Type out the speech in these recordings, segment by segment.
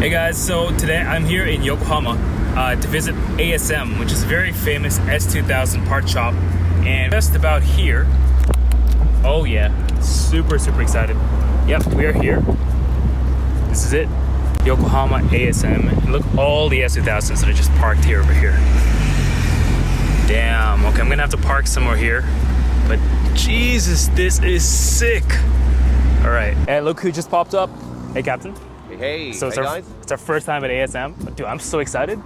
Hey guys, so today I'm here in Yokohama to visit ASM, which is a very famous S2000 part shop. And just about here, oh yeah, super excited. Yep, we are here. This is it, Yokohama ASM. And look, all the S2000s that are just parked here over here. Damn, okay, I'm gonna have to park somewhere here. But Jesus, this is sick. All right, and look who just popped up. Hey, Captain. Hey, So it's, hey our, guys. it's our first time at ASM. Dude, I'm so excited.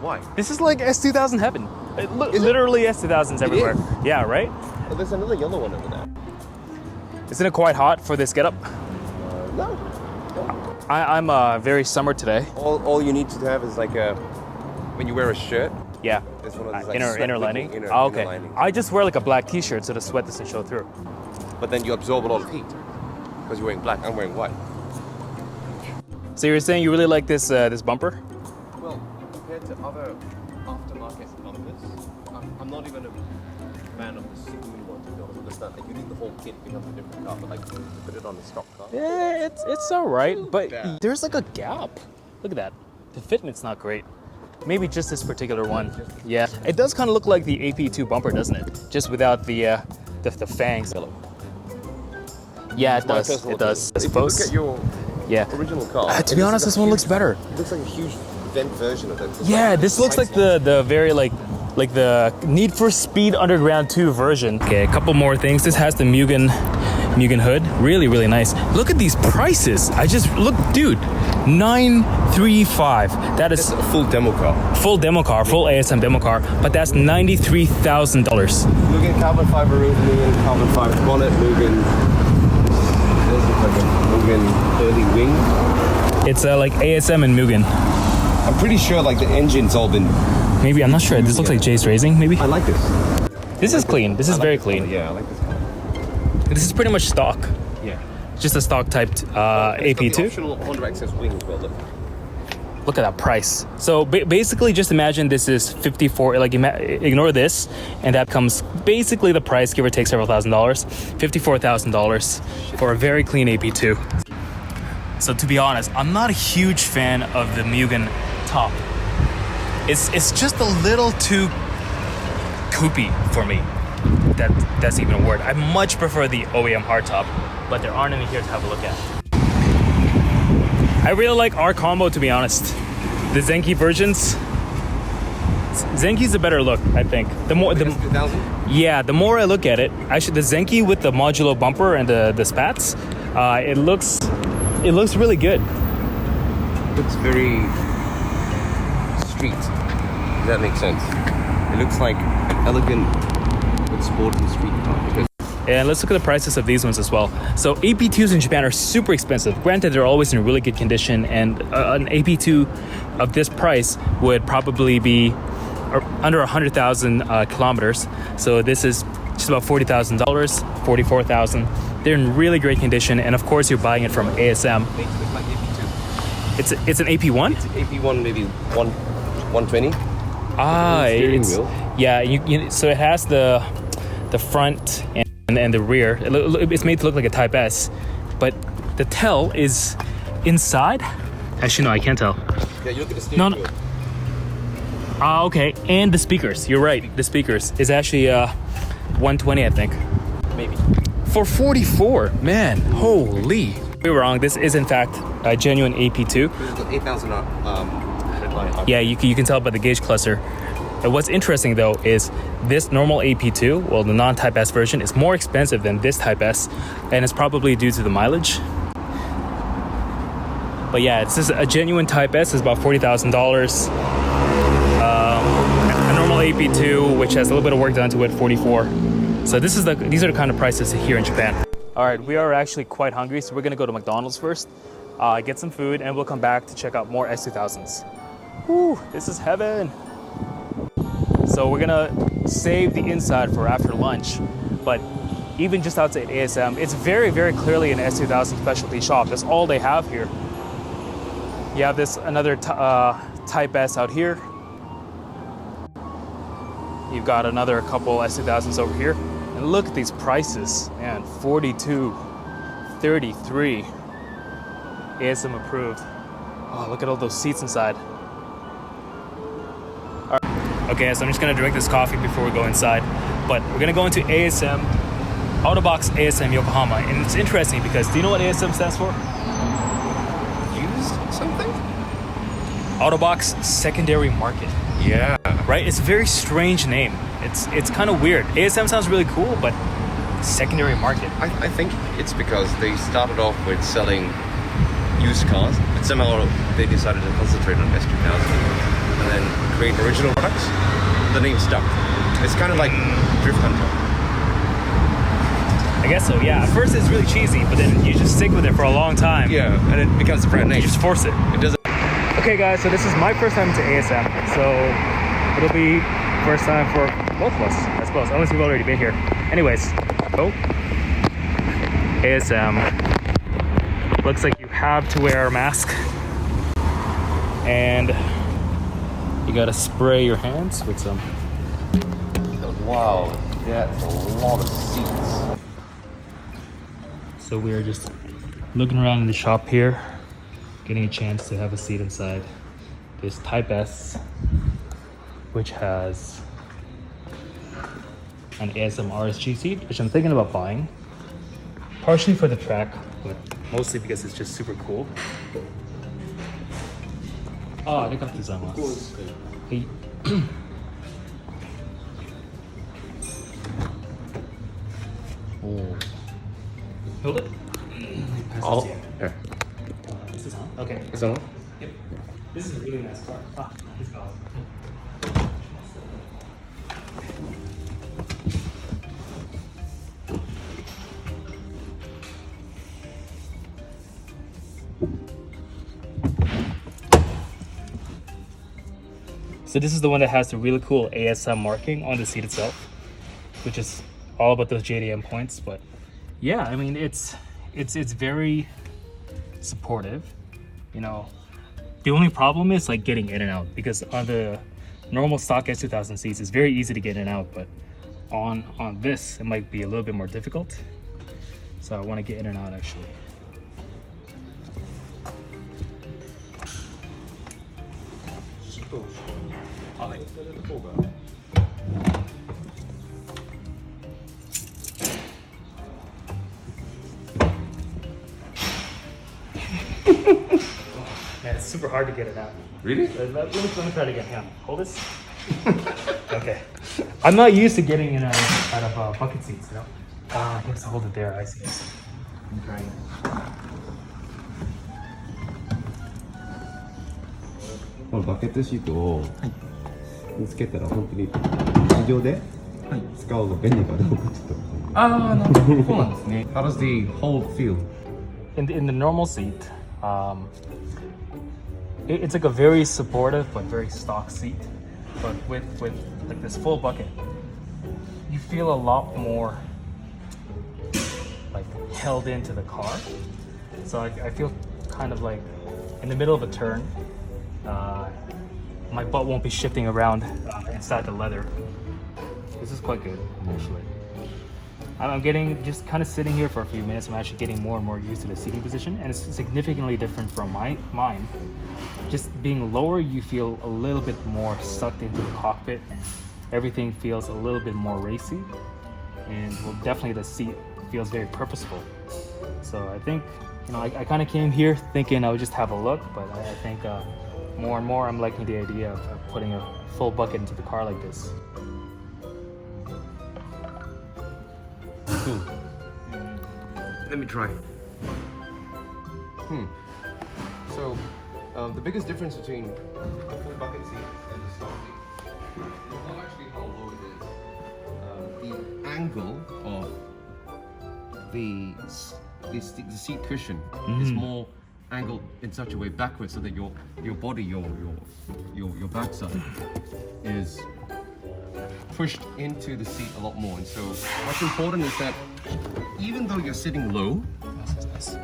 Why? This is like S2000 heaven. Literally S2000s everywhere. Yeah, right? Oh, there's another yellow one over there. Isn't it quite hot for this getup? No. I'm very summer today. All you need to have is like a, when you wear a shirt, Yeah. there's one of those like Inner lining? Inner Okay. lining. I just wear like a black t-shirt so the sweat doesn't show through. But then you absorb a lot of heat because you're wearing black. I'm wearing white. So you're saying you really like this this bumper? Well, compared to other aftermarket bumpers, I'm not even a fan of the spoon one, to be honest. Understand? Like, you need the whole kit becomes a different car, but like put it on the stock car. Yeah, it's all right, but Yeah. there's like a gap. Look at that. The fitment's not great. Maybe just this particular one. Yeah, it does kind of look like the AP2 bumper, doesn't it? Just without the fangs. Yeah, it does. It does. I If you suppose. look at your Yeah. original car, To be honest, this one looks better. It looks like a huge vent version of it. Yeah, this looks like the very like the Need for Speed Underground 2 version. Okay, a couple more things. This has the Mugen hood. Really nice. Look at these prices. I just look, dude. 935. That is It's a full demo car. full demo car, full ASM demo car, but that's $93,000. Mugen carbon fiber roof, Mugen carbon fiber bonnet, Mugen. This looks like a Mugen early wing. It's like ASM and Mugen. I'm pretty sure like the engine's all been. Maybe, I'm not sure. This looks like Jace Racing, maybe. I like this. This is clean. This is very clean. Yeah, I like this color. This is pretty much stock. Yeah. Just a stock typed It's got the AP2. optional Honda Access wing as well. Look. Look at that price. So basically, just imagine this is 54. Like ignore this, and that comes basically the price, give or take several $1,000s, $54,000 for a very clean AP2. So to be honest, I'm not a huge fan of the Mugen top. It's just a little too coopy for me. That's even a word. I much prefer the OEM hardtop, but there aren't any here to have a look at. I really like our combo, to be honest. The Zenki versions. Zenki's a better look, I think. The more the more I look at it, actually the Zenki with the modulo bumper and the spats, it looks really good. Looks very street. Does that make sense? It looks like an elegant but sporty street car. Because And let's look at the prices of these ones as well. So AP2s in Japan are super expensive. Granted, they're always in really good condition, and an AP2 of this price would probably be under 100,000 kilometers. So this is just about $40,000, 44,000. They're in really great condition, and of course, you're buying it from ASM. it's like AP2. It's an AP1. It's AP1, maybe 120. Ah, Steering it's wheel. yeah. So it has the front and the rear. It's made to look like a Type S, but the tail is inside. Actually, no, I can't tell. Yeah, you look at the steering No. wheel. Ah, okay. And the speakers. You're right. The speakers is actually 120, I think. Maybe. For 44, man, holy. We were wrong. This is in fact a genuine AP2. It's got 8,000 headline. Yeah, you can tell by the gauge cluster. And what's interesting though is this normal AP2, well, the non-Type S version, is more expensive than this Type S, and it's probably due to the mileage. But yeah, this is a genuine Type S, is about $40,000. A normal AP2, which has a little bit of work done to it, 44. So these are the kind of prices here in Japan. All right, we are actually quite hungry, so we're gonna go to McDonald's first, get some food, and we'll come back to check out more S2000s. Whew, this is heaven. So we're gonna save the inside for after lunch, but even just outside ASM, it's very clearly an S2000 specialty shop. That's all they have here. You have this another Type S out here. You've got another couple S2000s over here. And look at these prices, man, 42, 33, ASM approved. Oh, look at all those seats inside. All right. Okay, so I'm just gonna drink this coffee before we go inside. But we're gonna go into ASM, Autobox ASM Yokohama. And it's interesting because, do you know what ASM stands for? Used something? Autobox Secondary Market. Yeah. Right? It's a very strange name. It's kind of weird. ASM sounds really cool, but secondary market. I think it's because they started off with selling used cars, but somehow they decided to concentrate on S2000 and then create original products. The name stuck. It's kind of like Drift Hunter. I guess so, yeah. At first it's really cheesy, but then you just stick with it for a long time. Yeah, and it becomes a brand name. You just force it. It doesn't. Okay guys, so this is my first time to ASM, so it'll be first time for both of us, I suppose, unless we've already been here. Anyways, ASM. Looks like you have to wear a mask, and you gotta spray your hands with some. Wow, that's a lot of seats. So we are just looking around in the shop here, getting a chance to have a seat inside this Type S, which has an ASM RSG seat, which I'm thinking about buying, partially for the track, but mostly because it's just super cool. Ah, arigatou gozaimasu. Hey. Oh. Hold it. Oh, yeah. This is on? Okay. Is that on? Yep. This is a really nice car. Ah, it's gone. So this is the one that has the really cool ASM marking on the seat itself, which is all about those JDM points. But yeah, I mean, it's very supportive. You know, the only problem is like getting in and out, because on the normal stock S2000 seats, it's very easy to get in and out, but on this, it might be a little bit more difficult. So I want to get in and out actually. Man, it's super hard to get it out. Really? Let me try it again. Hang on. Hold this. Okay. I'm not used to getting in out of bucket seats, you know? I have to hold it there. I see. I'm trying it. このバケットシートを見つけたら本当に市場で使うの便利かどうかちょっと。ああ、なるほど。そうなんですね。How does the hold feel? In the normal seat, it's like a very supportive but very stock seat. But with like this full bucket, you feel a lot more like held into the car. So I feel kind of like in the middle of a turn, my butt won't be shifting around inside the leather. This is quite good, actually. I'm getting, just kind of sitting here for a few minutes, I'm actually getting more and more used to the seating position, and it's significantly different from mine. Just being lower, you feel a little bit more sucked into the cockpit. Everything feels a little bit more racy, and well, definitely the seat feels very purposeful. So I think, you know, I kind of came here thinking I would just have a look, but I think more and more I'm liking the idea of putting a full bucket into the car like this. Let me try. So, the biggest difference between a full bucket seat and the stock seat is not actually how low it is. The angle of the seat cushion is more angled in such a way backwards, so that your body, your backside is pushed into the seat a lot more. And so what's important is that even though you're sitting low, so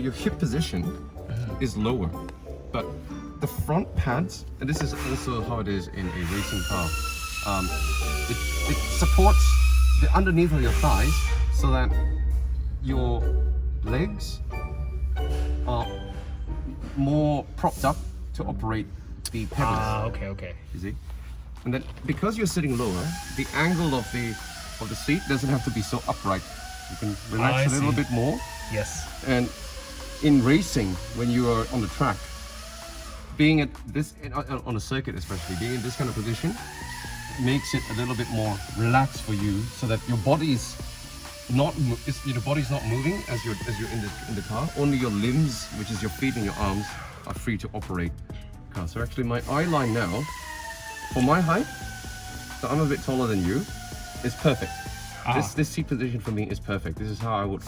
your hip position is lower, but the front pads, and this is also how it is in a racing car, it supports the underneath of your thighs so that your legs are more propped up to operate the pedals. Ah, okay. You see? And then because you're sitting lower, the angle of the seat doesn't have to be so upright. You can relax a little bit more. Yes. And in racing, when you are on the track, being at this on a circuit especially, being in this kind of position makes it a little bit more relaxed for you, so that your body's not moving as you're in the car. Only your limbs, which is your feet and your arms, are free to operate the car. So actually, my eye line now, for my height, so I'm a bit taller than you, is perfect. This seat position for me is perfect. This is how I would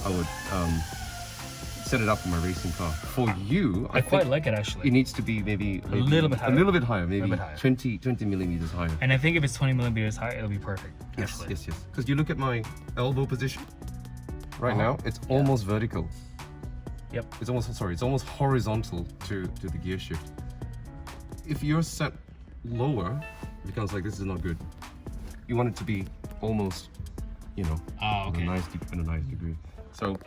set it up for my racing car. For you, I quite like it actually. It needs to be maybe a little bit higher, maybe 20 millimeters higher. And I think if it's 20 millimeters high, it'll be perfect. Yes. Because you look at my elbow position right now, it's almost vertical. Yep. It's almost horizontal to the gear shift. If you're set lower, it becomes like this is not good. You want it to be almost, in a nice degree. So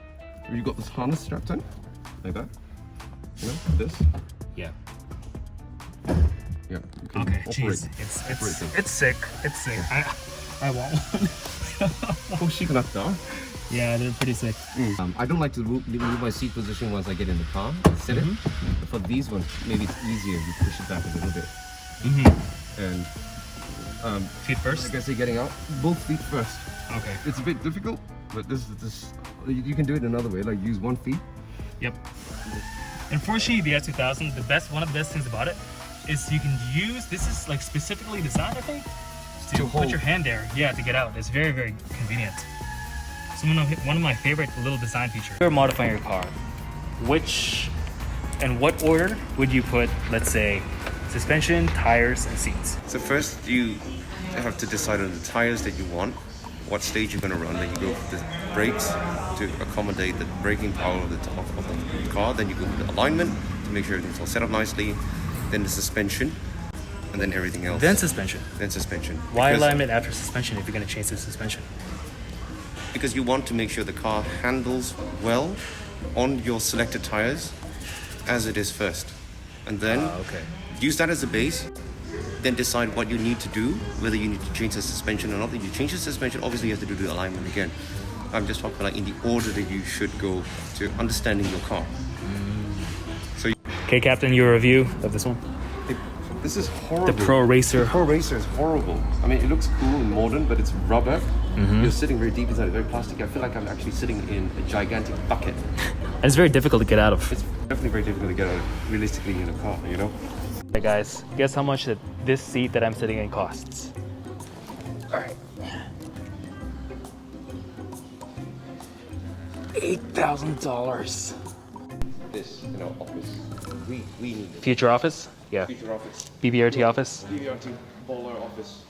you got this harness strapped in, like that. This. Yeah. Yeah. Okay. Jeez, it's sick. It's sick. I want one. Yeah, they're pretty sick. I don't like to move my seat position once I get in the car. Sit it. But for these ones, maybe it's easier if you push it back a little bit. And feet first. like I say, getting out, both feet first. Okay. It's a bit difficult, but this you can do it another way. Like use one feet. Yep. Unfortunately, the S2000, one of the best things about it is you can use. This is like specifically designed, I think, to put your hand there. Yeah, to get out. It's very, very convenient. So one of my favorite little design features. You're modifying your car. In what order would you put, let's say, suspension, tires, and seats? So first you have to decide on the tires that you want, what stage you're going to run. Then you go for the brakes to accommodate the braking power of the car. Then you go to the alignment to make sure everything's all set up nicely. Then the suspension, and then everything else. Then suspension. Why alignment after suspension if you're going to change the suspension? Because you want to make sure the car handles well on your selected tires as it is first. And then use that as a base, then decide what you need to do, whether you need to change the suspension or not. If you change the suspension, obviously you have to do the alignment again. I'm just talking about in the order that you should go to understanding your car. Okay, Captain, your review of this one? This is horrible. The Pro Racer. The Pro Racer is horrible. I mean, it looks cool and modern, but it's rubber. You're sitting very deep inside, it's very plastic. I feel like I'm actually sitting in a gigantic bucket. And it's very difficult to get out of. It's definitely very difficult to get out realistically in a car, Hey guys, guess how much this seat that I'm sitting in costs? Alright. $8,000. This, office. We need it. Future office? Yeah. Future office. BBRT office? BBRT baller office.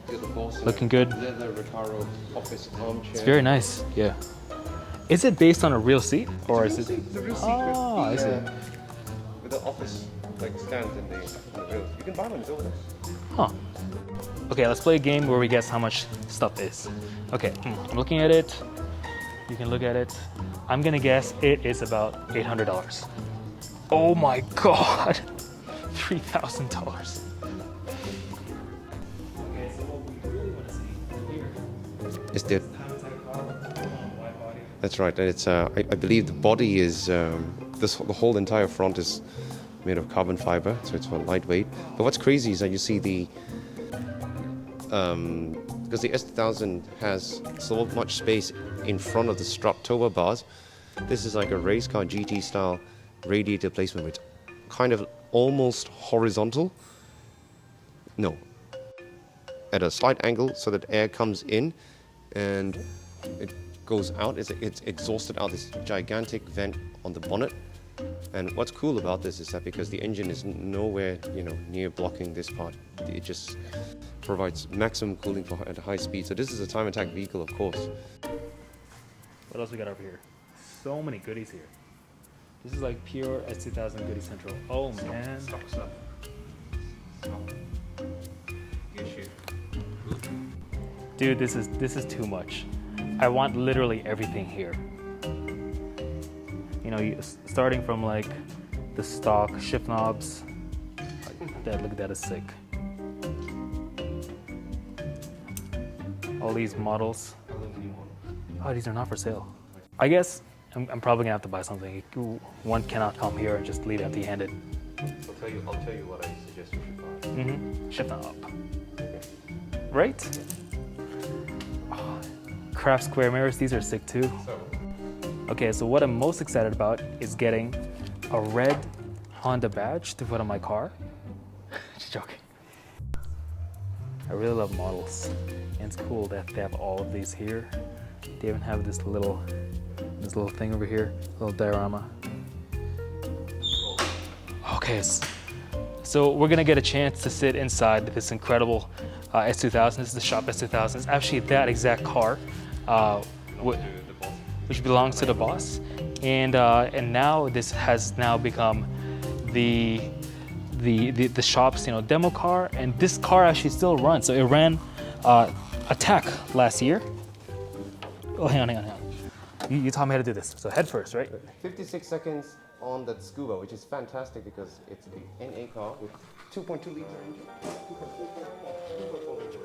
You're the boss. Looking good. Leather Recaro office armchair. It's very nice, yeah. Is it based on a real seat? Or is it? It's a real seat I see. with the office stands in the wheels. You can buy one, it's over there. Huh. Okay, let's play a game where we guess how much stuff is. Okay, I'm looking at it. You can look at it. I'm gonna guess it is about $800. Oh my God, $3,000. Okay, so what we really want to see here It's the That's right. And it's I believe the body is the whole entire front is made of carbon fiber, so it's lightweight. But what's crazy is that you see because the S2000 has so much space in front of the strut tower bars. This is like a race car GT style radiator placement, with kind of almost horizontal. No, at a slight angle, so that air comes in and it goes out. It's exhausted out this gigantic vent on the bonnet. And what's cool about this is that because the engine is nowhere, near blocking this part, it just provides maximum cooling at high speed. So this is a time attack vehicle, of course. What else we got over here? So many goodies here. This is like pure S2000 goodie central. Oh man. Stop. Dude, this is too much. I want literally everything here. you know, starting from like the stock shift knobs. That, look, that is sick. All these models. Oh, these are not for sale. I guess I'm probably gonna have to buy something. One cannot come here and just leave empty-handed. I'll tell you what I suggest you should buy. Shift knob. Right? Oh, craft square mirrors, these are sick too. Okay, so what I'm most excited about is getting a red Honda badge to put on my car. Just joking. I really love models, and it's cool that they have all of these here. They even have this little thing over here, little diorama. Okay, so we're gonna get a chance to sit inside this incredible S2000. This is the shop S2000. It's actually that exact car, which belongs to the boss, and now this has now become the shop's, you know, demo car, and this car actually still runs. So it ran Attack last year. Oh, hang on. You taught me how to do this. So head first, right? 56 seconds on that Scuba, which is fantastic because it's the NA car with 2.2 liter engine. 2.4 liter.